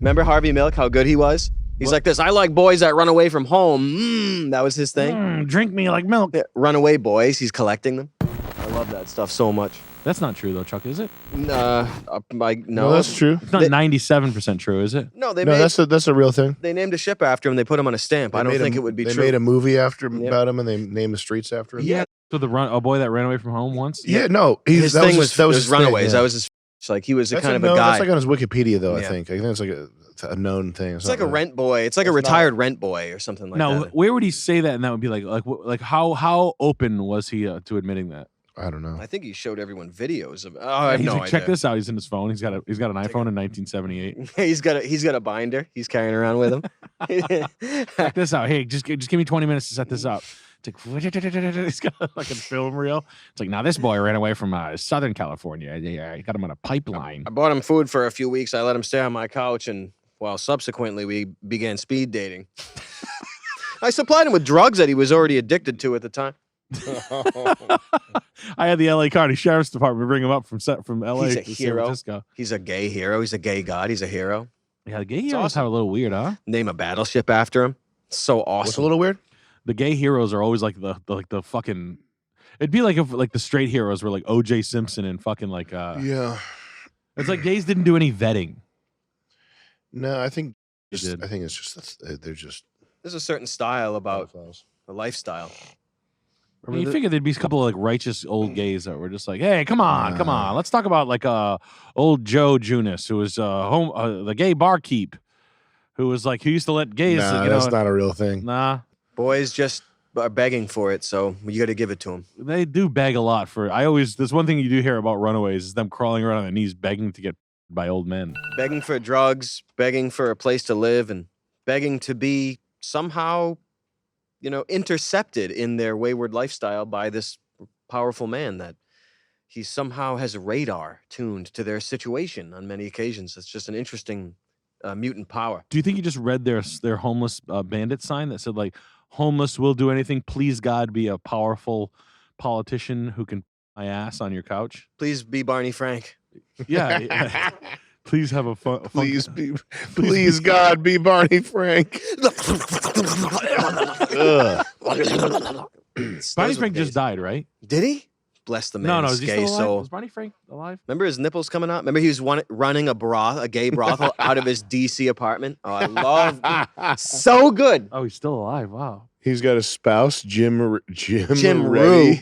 Remember Harvey Milk, how good he was? He's like this, I like boys that run away from home. That was his thing. Drink me like milk. Yeah, runaway boys, he's collecting them. I love that stuff so much. That's not true, though, Chuck, is it? No, that's true. It's not 97% true, is it? No, that's a real thing. They named a ship after him. They put him on a stamp. I don't think it would be true. They made a movie about him, and they named the streets after him. Yeah. So a boy that ran away from home once? Yeah, no. His thing was Runaways. Yeah. That was his. Like he was a kind of a guy. That's like on his Wikipedia, though. I think it's like a known thing. It's like a rent boy. It's like a retired rent boy or something like that. Now, where would he say that? And that would be like how open was he to admitting that? I don't know. I think he showed everyone videos of. Oh, I have he's no like, idea. Check this out. He's in his phone. He's got an iPhone in 1978. he's got a binder. He's carrying around with him. Check this out. Hey, just give me 20 minutes to set this up. It's like he's got like a film reel. It's like, now this boy ran away from Southern California. I got him on a pipeline. I bought him food for a few weeks. I let him stay on my couch, and subsequently we began speed dating. I supplied him with drugs that he was already addicted to at the time. I had the LA County Sheriff's Department bring him up from LA He's a to hero. San Francisco. He's a gay hero. He's a gay god. He's a hero. Yeah, the gay heroes are a little weird, huh? Name a battleship after him. So awesome. What's a little weird? The gay heroes are always like the fucking. It'd be like if like the straight heroes were like O.J. Simpson and fucking like. Yeah. It's like gays didn't do any vetting. No, I think it's just they're just. There's a certain style about the lifestyle. You figure there'd be a couple of like righteous old gays that were just like, hey, come on, let's talk about like old Joe Junis, who was the gay barkeep, who used to let gays. That's not a real thing. Nah, boys just are begging for it, so you got to give it to them. They do beg a lot for. There's one thing you do hear about runaways is them crawling around on their knees begging to get by old men, begging for drugs, begging for a place to live, and begging to be somehow, intercepted in their wayward lifestyle by this powerful man that he somehow has a radar tuned to their situation on many occasions. It's just an interesting mutant power. Do you think you just read their homeless bandit sign that said like, homeless will do anything, please God be a powerful politician who can my ass on your couch? Please be Barney Frank. Yeah. Please have a fun. Please God be Barney Frank. Barney Frank just died, right? Did he? Bless the man's no, is he gay still alive? soul. Is Barney Frank alive? Remember his nipples coming out? Remember he was running a gay brothel out of his DC apartment? Oh, I love so good. Oh, he's still alive. Wow. He's got a spouse, Jim Reddy. Jim Reddy.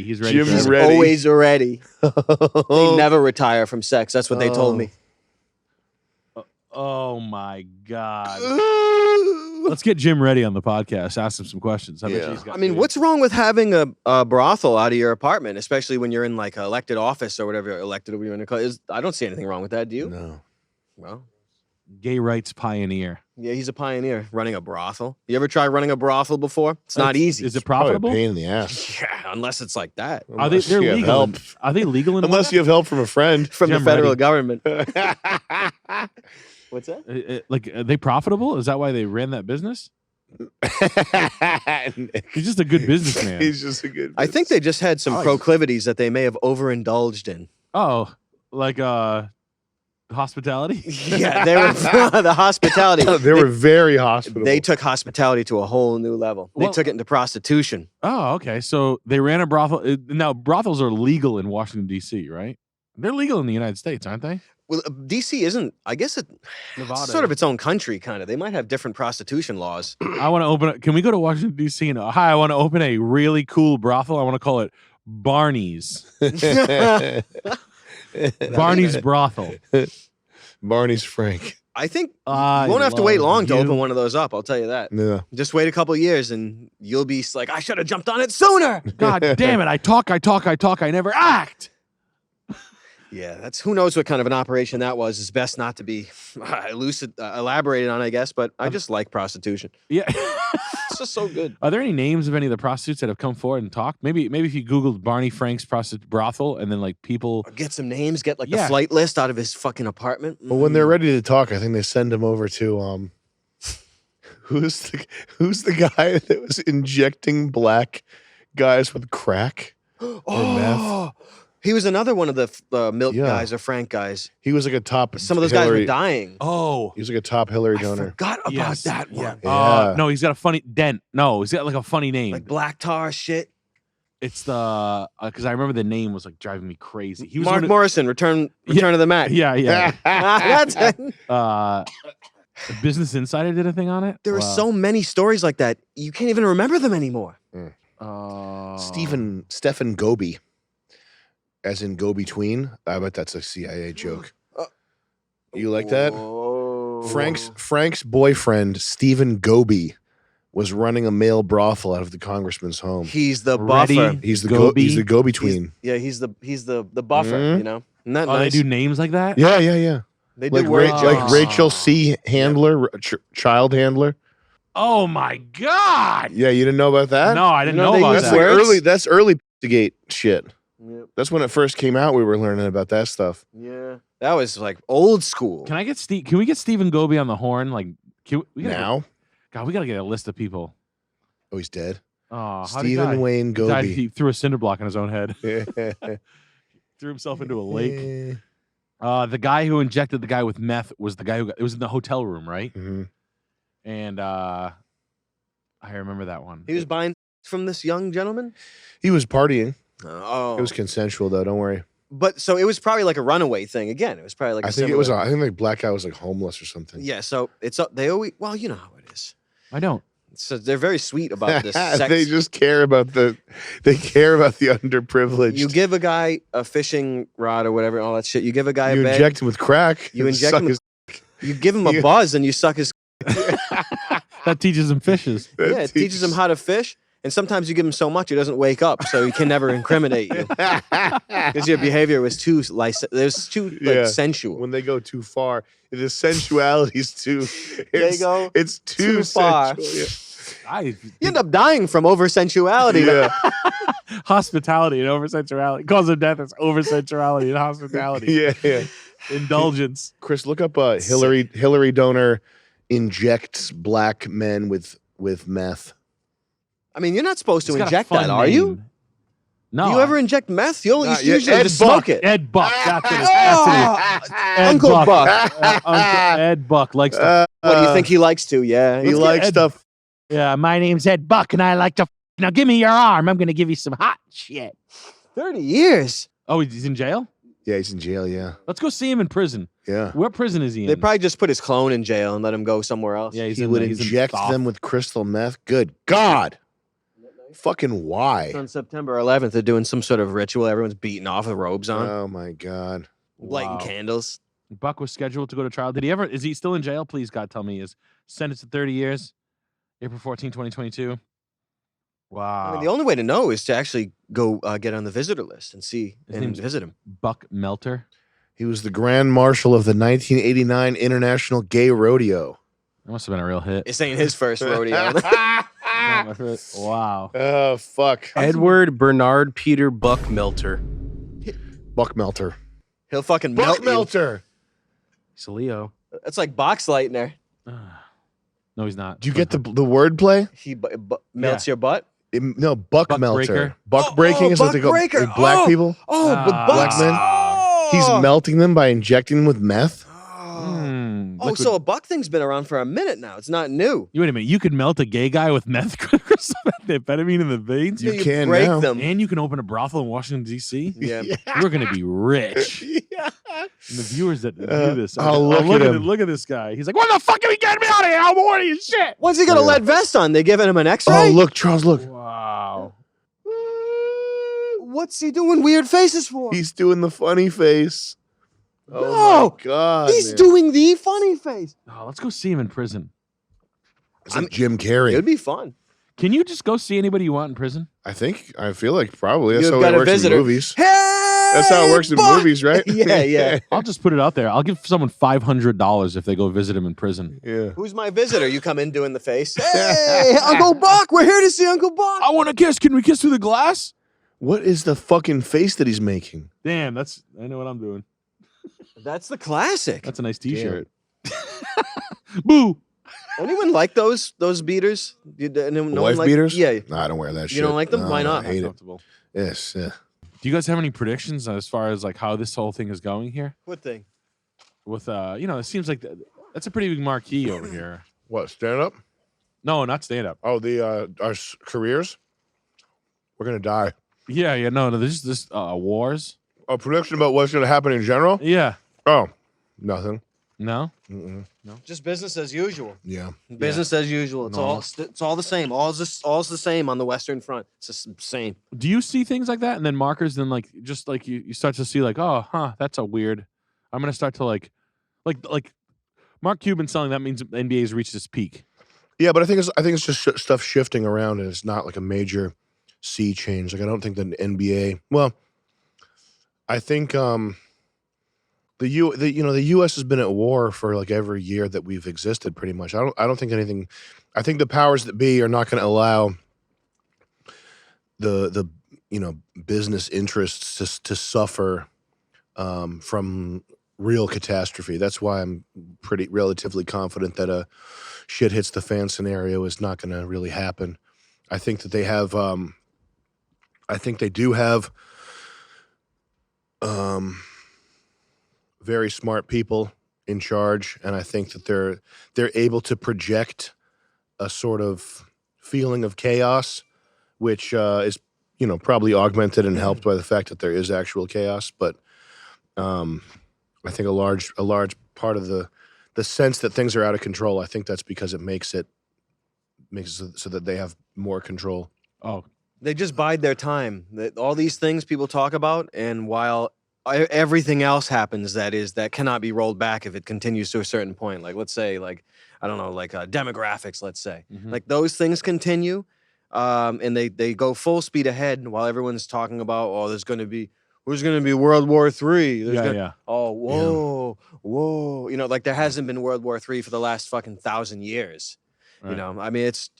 He's ready. He's always ready. He never retire from sex. That's what they told me. Oh my God. Let's get Jim Reddy on the podcast. Ask him some questions. What's wrong with having a brothel out of your apartment, especially when you're in like an elected office or whatever you're in? I don't see anything wrong with that. Do you? No. Well, gay rights pioneer. Yeah, he's a pioneer running a brothel. You ever try running a brothel before? It's not easy. Is it profitable? Probably a pain in the ass. Yeah, unless it's like that. They're legal? Are they legal? Unless you have help from a friend from the federal government. What's that? Are they profitable? Is that why they ran that business? He's just a good businessman. He's just a good. I think they just had some proclivities that they may have overindulged in. Oh, like hospitality? Yeah, they were the hospitality. They were very hospitable. They took hospitality to a whole new level. They took it into prostitution. Oh, okay. So they ran a brothel. Now, brothels are legal in Washington, D.C., right? They're legal in the United States, aren't they? Well, D.C. isn't. I guess it's sort of its own country, kind of. They might have different prostitution laws. I want to open. Can we go to Washington, D.C. and hi? I want to open a really cool brothel. I want to call it Barney's. Barney's brothel. Barney's Frank. I think you won't have to wait long to open one of those up. I'll tell you that. Yeah. Just wait a couple of years and you'll be like, I should have jumped on it sooner. God damn it! I talk. I never act. Yeah, that's who knows what kind of an operation that was. It's best not to be elaborated on, I guess. But I just like prostitution. Yeah, it's just so good. Are there any names of any of the prostitutes that have come forward and talked? Maybe if you Googled Barney Frank's brothel and then like people or get some names, get like the flight list out of his fucking apartment. Well, when they're ready to talk, I think they send him over to who's the guy that was injecting black guys with crack or meth? He was another one of the Milk Yeah. guys or Frank guys. He was like a top. Some of those guys Hillary, were dying. Oh, He was like a top Hillary I donor. forgot about that one. Yeah. no, he's got a funny Dent. No, he's got like a funny name. Like black tar shit. It's the because I remember the name was like driving me crazy. He was Mark Morrison, Return of the Mac. Yeah. That's it. Business Insider did a thing on it. There are so many stories like that. You can't even remember them anymore. Stephen Goby, as in go between. I bet that's a CIA joke. You like that? Whoa. Frank's boyfriend Stephen Goby was running a male brothel out of the congressman's home. He's the Ready? buffer. He's the Goby? he's the go between. He's the buffer. Mhm. You know. Isn't that Oh, nice? they do names like that. Yeah. They do Like words. like Rachel C. Handler, child handler. Oh my god! Yeah, you didn't know about that? No, I didn't You know know they about use That's that. like words? early. That's early Pizzagate shit. Yep. That's when it first came out. We were learning about that stuff. Yeah. That was like old school. Can I get Steve? Can we get Stephen Goby on the horn? Like, we gotta Now, God, we gotta get a list of people. oh, he's dead. Oh, Stephen Wayne He died, Goby. he threw a cinder block on his own head. Threw himself into a lake. The guy who injected the guy with meth was the guy who it was in the hotel room, right? Mhm. And I remember that one. He was buying from this young gentleman. He was partying. Oh. It was consensual though. Don't worry. But so it was probably like a runaway thing again. It was probably like I a think it was. similar- I think like black guy was like homeless or something. Yeah, so it's they always you know how it is. I don't. So they're very sweet about this sex. They just care about the. They care about the underprivileged. You give a guy a fishing rod or whatever, all that shit. You give a guy You a bag. inject him with crack. You and inject suck him his- You give him a Yeah. buzz and you suck his. That teaches him fishes. that Yeah, it teaches him how to fish. And sometimes you give him so much he doesn't wake up, so he can never incriminate you because your behavior was too Yeah. sensual. When they go too far, the sensuality is too. They go It's too, too far. sensual. You end up dying from over sensuality. Yeah. Hospitality and over sensuality. Cause of death is over sensuality and hospitality. Yeah. Indulgence. Chris, look up Hillary donor injects black men with meth. I mean, you're not supposed to It's got a inject fun that, are you? name. No. Do you ever inject meth? You Not yet. usually Ed just Buck. smoke it. Ed Buck. That's it. Oh, Ed Uncle Buck. Uncle Ed Buck likes to. What do you think he likes to? Yeah, He he's likes Ed- stuff. Yeah, my name's Ed Buck, and I like to. Now give me your arm. I'm going to give you some hot shit. 30 years. Oh, he's in jail? Yeah, he's in jail. Yeah. Let's go see him in prison. Yeah. What prison is he in? They probably just put his clone in jail and let him go somewhere else. yeah, he's He in, would he's in inject Thoth. them with crystal meth. Good God. Fucking why? On September 11th, they're doing some sort of ritual. Everyone's beating off with robes on, Oh my God. lighting Wow. candles. Buck was scheduled to go to trial. Did he ever? Is he still in jail? Please, God, tell me. Is sentenced to 30 years, April 14, 2022. Wow. I mean, the only way to know is to actually go get on the visitor list and see His and name's- visit him. Buck Melter. He was the Grand Marshal of the 1989 International Gay Rodeo. That must have been a real hit. This ain't his first rodeo. Wow. Oh, fuck. Edward Bernard Peter Buck Melter. Buck Melter. He'll fucking Buck melt you. Melter. He's a Leo. That's like box lightener. No, he's not. Do you get the word-play? He melts your butt. No, Buck, Buck Melter. breaker? Buck breaking is what they buck go. breaker. Like black Oh. people. Oh, but Ah. bucks. Black men. Oh. He's melting them by injecting them with meth. Oh, so a buck thing's been around for a minute now. It's not new. Wait a minute. You could melt a gay guy with meth crystal methamphamine in the veins, You You can break now. them. and you can open a brothel in Washington D.C. Yeah. We're gonna be rich. Yeah. And the viewers that view this, look at him. Look at this guy. He's like, "What the fuck are we getting me out of here? I'm horny as shit." What's he got a Yeah. lead vest on? They giving him an X-ray? Oh, look, Charles, look. Wow. What's he doing weird faces for? He's doing the funny face. Oh, No, my God. He's man. doing the funny face. Oh, let's go see him in prison. It's like Jim Carrey. It'd be fun. Can you just go see anybody you want in prison? I feel like probably. That's You've how got it a works in visitor. movies. Hey, That's how it works in Buck! movies, right? Yeah. I'll just put it out there. I'll give someone $500 if they go visit him in prison. Yeah. Who's my visitor? You come in doing the face. Hey, Uncle Buck. We're here to see Uncle Buck. I want to kiss. Can we kiss through the glass? What is the fucking face that he's making? Damn, I know what I'm doing. That's the classic. That's a nice T-shirt. Boo. Anyone like those beaters? No Wife one like, beaters? Yeah. No, I don't wear that shit. You don't like them? No, Why I not? hate it. Uncomfortable. Yes. Yeah. Do you guys have any predictions as far as like how this whole thing is going here? What thing? With it seems like that's a pretty big marquee over here. What, stand up? No, not stand up. Oh, our careers? We're going to die. Yeah, no, there's this wars. A prediction about what's going to happen in general? Yeah. Oh, nothing. No? Mm-mm. No. Just business as usual. Yeah. Business as usual. It's all the same. All's the same on the Western Front. It's the same. Do you see things like that and then markers, then like just like you start to see like, oh, that's a weird. I'm gonna start to like Mark Cuban selling that means the NBA's reached its peak. Yeah, but I think it's just stuff shifting around, and it's not like a major sea change. Like I don't think the NBA. Well, I think the U.S. has been at war for like every year that we've existed, pretty much. I don't think anything. I think the powers that be are not going to allow the business interests to suffer from real catastrophe. That's why I'm relatively confident that a shit hits the fan scenario is not going to really happen. I think that they have. I think they do have very smart people in charge, and I think that they're able to project a sort of feeling of chaos, which is probably augmented and helped by the fact that there is actual chaos. But I think a large part of the sense that things are out of control, I think that's because it makes it so that they have more control. Oh, they just bide their time. All these things people talk about, and while everything else happens that cannot be rolled back if it continues to a certain point. Like let's say demographics. Let's say like those things continue, and they go full speed ahead while everyone's talking about there's going to be World War III. Oh, whoa. Like there hasn't been World War III for the last fucking 1,000 years. Right. I mean, it's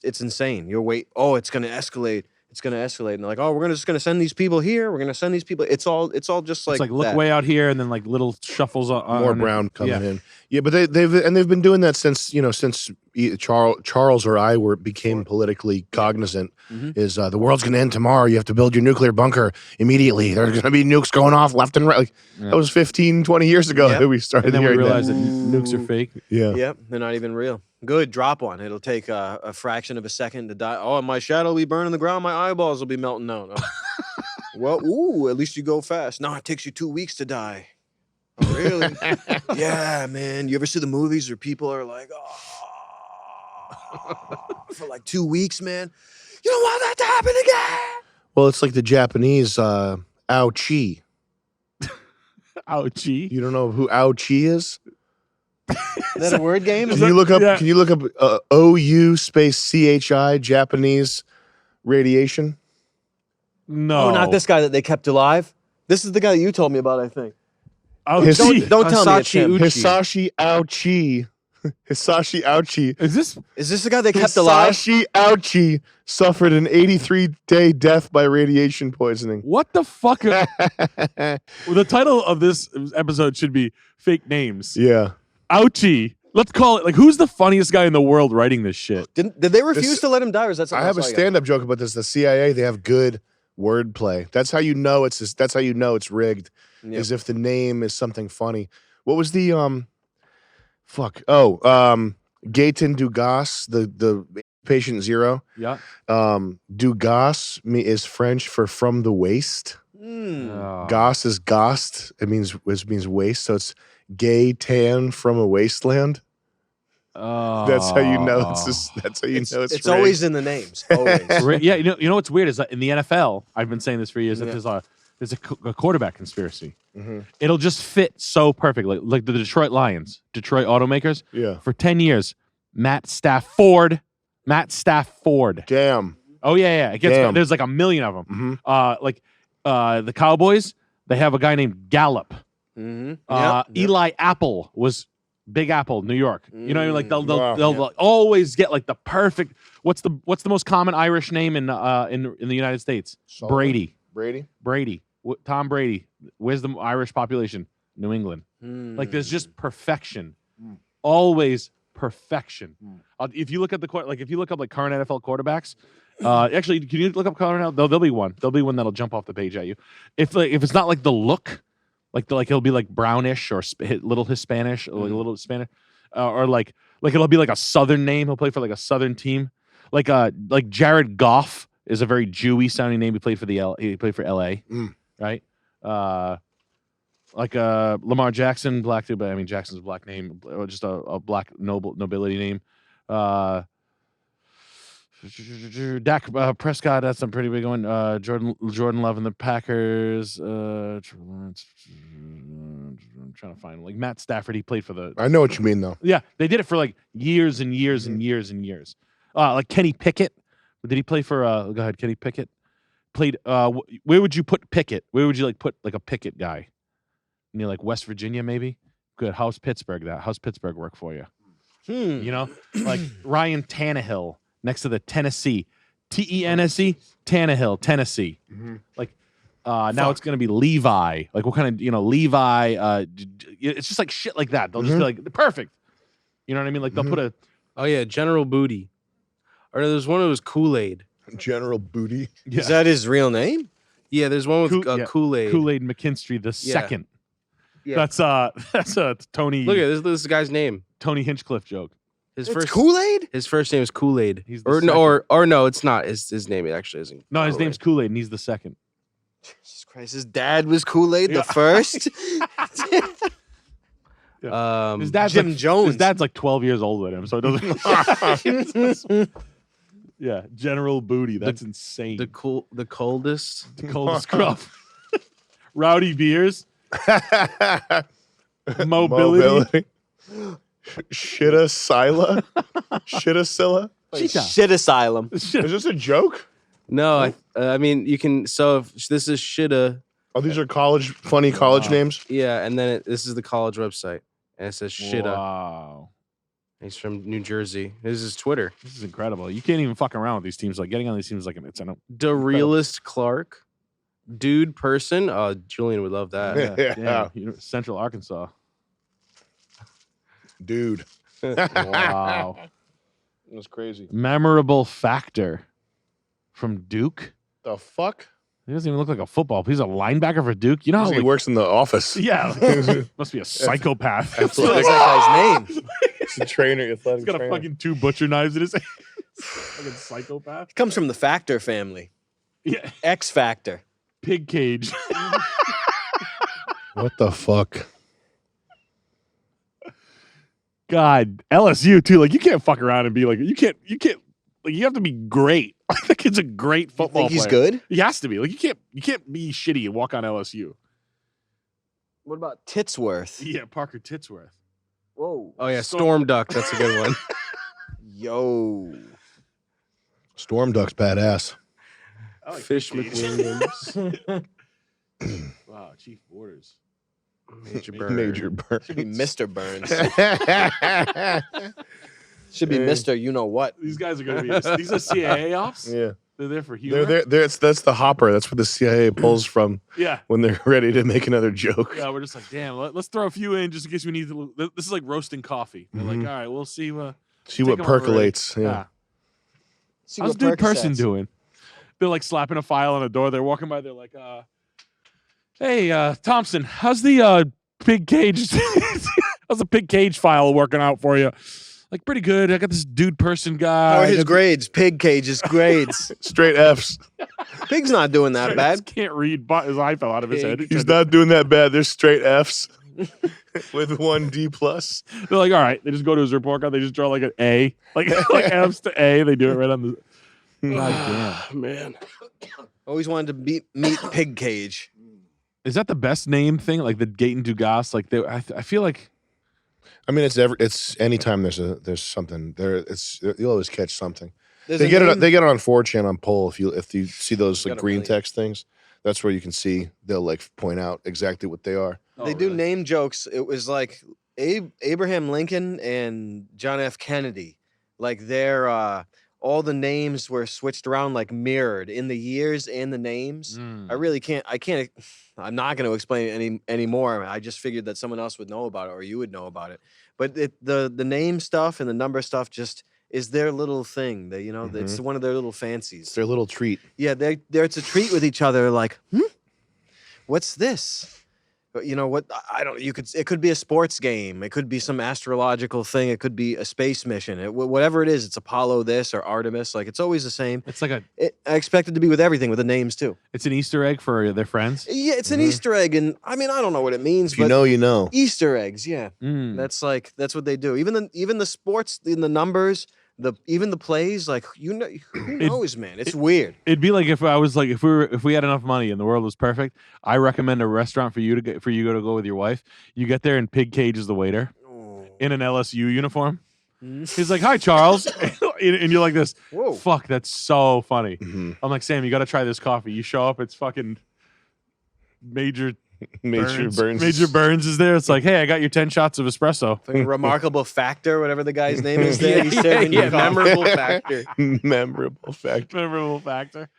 insane. It's going to escalate. It's going to escalate. And they're like, we're just going to send these people here. We're going to send these people. It's all just like, it's like look that. Way out here, and then like little shuffles on more brown coming in. Yeah, but they've been doing that since Charles or I became politically cognizant. Is the world's going to end tomorrow? You have to build your nuclear bunker immediately. There's going to be nukes going off left and right. Like that was 15, 20 years ago that we started. And then we hearing realized that nukes are fake. Yeah. Yep, they're not even real. Good, drop one. It'll take a fraction of a second to die. Oh, my shadow will be burning the ground. My eyeballs will be melting down. Well, at least you go fast. No, it takes you 2 weeks to die. Oh, really? Yeah, man. You ever see the movies where people are like, for like 2 weeks, man? You don't want that to happen again. Well, it's like the Japanese Ao Chi. Ao Chi? You don't know who Ao Chi is? Is that a word game? Can you look up OU space CHI Japanese radiation? No. Oh, not this guy that they kept alive. This is the guy that you told me about, I think. Ao Don't Chi. tell me it's him. Hisashi Ao Chi. Hisashi Ao Chi. Is this the guy they kept alive? Hisashi Ao Chi suffered an 83-day death by radiation poisoning. What the fuck? The title of this episode should be Fake Names. Yeah. Ouchie. Let's call it like who's the funniest guy in the world writing this shit? Did they refuse to let him die, or is that something I have a stand-up joke about this. The CIA, they have good wordplay. That's how you know it's rigged. Yep. Is if the name is something funny. What was the Gaëtan Dugas, the patient zero? Yeah. Dugas is French for from the waist. Goss is gost. It means waist. So it's gay tan from a wasteland. That's how you know that's how you know it's rigged. Always in the names. Always. Yeah, you know what's weird is that in the NFL, I've been saying this for years, that there's a quarterback conspiracy. It'll just fit so perfectly. Like the Detroit Lions, Detroit automakers. Yeah. For 10 years, Matt Stafford. Damn. Oh yeah. There's like a million of them. The Cowboys, they have a guy named Gallup. Eli Apple was Big Apple, New York. You know what I mean? Like they'll always get like the perfect. What's the most common Irish name in the United States? Solomon. Brady. Tom Brady. Where's the Irish population? New England. Like there's just perfection. Always perfection. If you look at if you look up like current NFL quarterbacks, Actually, can you look up color now? There'll be one. There'll be one that'll jump off the page at you. If it's not like the look, like it'll be like brownish or little Hispanish, or like a little Hispanic, or like it'll be like a Southern name. He'll play for like a Southern team, like Jared Goff is a very Jewy sounding name. He played for he played for L.A. Right? Like Lamar Jackson, black dude, but I mean Jackson's a black name, or just a black nobility name. Dak Prescott, that's a pretty big one. Jordan Love and the Packers. I'm trying to find like Matt Stafford. He played for the. I know what you mean, though. Yeah, they did it for like years and years and years and years. Like Kenny Pickett. Did he play for? Go ahead, Kenny Pickett. Played. Where would you put Pickett? Where would you like put like a Pickett guy? Near like West Virginia, maybe. Good. How's Pittsburgh? How's Pittsburgh work for you? You know, like Ryan Tannehill next to the Tennessee, Tennessee, Tannehill, Tennessee. Like now it's gonna be Levi. Like what kind of Levi? It's just like shit like that. They'll just be like perfect. You know what I mean? Like they'll put a. Oh yeah, General Booty. Or there's one that was Kool-Aid. General Booty. Yeah. Is that his real name? Yeah, there's one with Kool-Aid. Kool-Aid McKinstry the second. Yeah. That's a Tony. Look at this guy's name. Tony Hinchcliffe joke. His It's first Kool-Aid? His first name is Kool-Aid. He's the Or second. no, no, it's not. His name actually isn't. No, his Kool-Aid. name's Kool-Aid, and he's the second. Jesus Christ, his dad was Kool-Aid Yeah. the first? His dad's Jim like, Jones. His dad's like 12 years older than him, so it doesn't. Yeah, General Booty. That's insane. The coldest. The coldest gruff. Rowdy Beers. Mobility. Shitta Sila. Shitta Silla. Cheetah. Shit asylum. Is this a joke? No, I mean you can. So if this is Shitta. Oh, these are funny college names. Yeah, and then this is the college website, and it says Shitta. Wow. He's from New Jersey. This is Twitter. This is incredible. You can't even fuck around with these teams. Like getting on these teams, like it's The realist Clark, dude person. Oh, Julian would love that. Yeah. Damn, Central Arkansas. Dude. Wow. It was crazy. Memorable factor from Duke. The fuck? He doesn't even look like a football. He's a linebacker for Duke. You know how He works in the office. yeah, must be a psychopath. That's that guy's name. He's a trainer. He's got a fucking 2 butcher knives in his hand. Fucking psychopath. He comes from the Factor family. Yeah, X Factor. pig cage. What the fuck? God, LSU too. Like you can't fuck around and be like you can't. Like you have to be great. The kid's a great football You think he's player. good? He has to be. Like you can't be shitty and walk on LSU. What about Titsworth? Yeah, Parker Titsworth. Whoa. Oh yeah, Storm Duck. That's a good one. Yo. Storm Duck's badass. I like Fish pig cage. McWilliams. Wow, Chief Borders. Major Bird. Major Burns. Should be Mr. Burns. Should be Mr. You know what. These guys are going to be. These are C.I.A. ops. Yeah. They're there for humor. That's the hopper. That's what the CIA pulls from Yeah. when they're ready to make another joke. Yeah, we're just like, damn. Let's throw a few in just in case we need to. This is like roasting coffee. They're like, all right, we'll see. See take what 'em over. percolates. Yeah. Yeah. See How's what dude person Percocets. doing? They're like slapping a file on a door. They're walking by. They're like, hey, Thompson, how's the pig cage? How's the pig cage file working out for you? Like pretty good. I got this dude person guy. How are his grades? Pig cage's grades. Straight F's. Pig's not doing that bad. Can't read, but his eye fell out of his head. He's not doing that bad. There's straight F's with 1 D+. They're like, all right. They just go to his report card. They just draw like an A, like F's to A. They do it right on the. God damn. Man. Always wanted to meet Pig Cage. Is that the best name thing? Like the Gaten Dugas? Like I feel like. I mean, it's anytime there's something there. You'll always catch something. There's They a get name- it. They get it on 4chan on poll. If you see those like Got it green really- text things, that's where you can see. They'll like point out exactly what they are. They do name jokes. It was like Abraham Lincoln and John F. Kennedy. Like they're all the names were switched around, like mirrored in the years and the names. Mm. I really can't. I'm not going to explain it anymore. I just figured that someone else would know about it, or you would know about it. But the name stuff and the number stuff just is their little thing. They, Mm-hmm. it's one of their little It's fancies. their little treat. Yeah, they're to treat with each other. Like, what's this? But what I don't. It could be a sports game. It could be some astrological thing. It could be a space mission. Whatever it is, it's Apollo this or Artemis. Like it's always the same. It's like I expect it to be with everything, with the names too. it's an Easter egg for their friends. Yeah, it's an Easter egg, and I mean I don't know what it means, If but you know, you know. Easter eggs, yeah. Mm. That's what they do. Even the sports in the numbers, even the plays, like who knows, man? It's weird. It'd be like if we had enough money and the world was perfect. I recommend a restaurant for you to go with your wife. You get there and Pig Cage is the waiter in an LSU uniform. He's like, "Hi, Charles," and you're like this. Whoa. Fuck, that's so funny. Mm-hmm. I'm like, Sam, you got to try this coffee. You show up, it's fucking Major Burns is there. It's like, hey, I got your 10 shots of espresso. Fucking remarkable factor, whatever the guy's name is there. He's serving you coffee. memorable factor. Memorable fact. Memorable factor.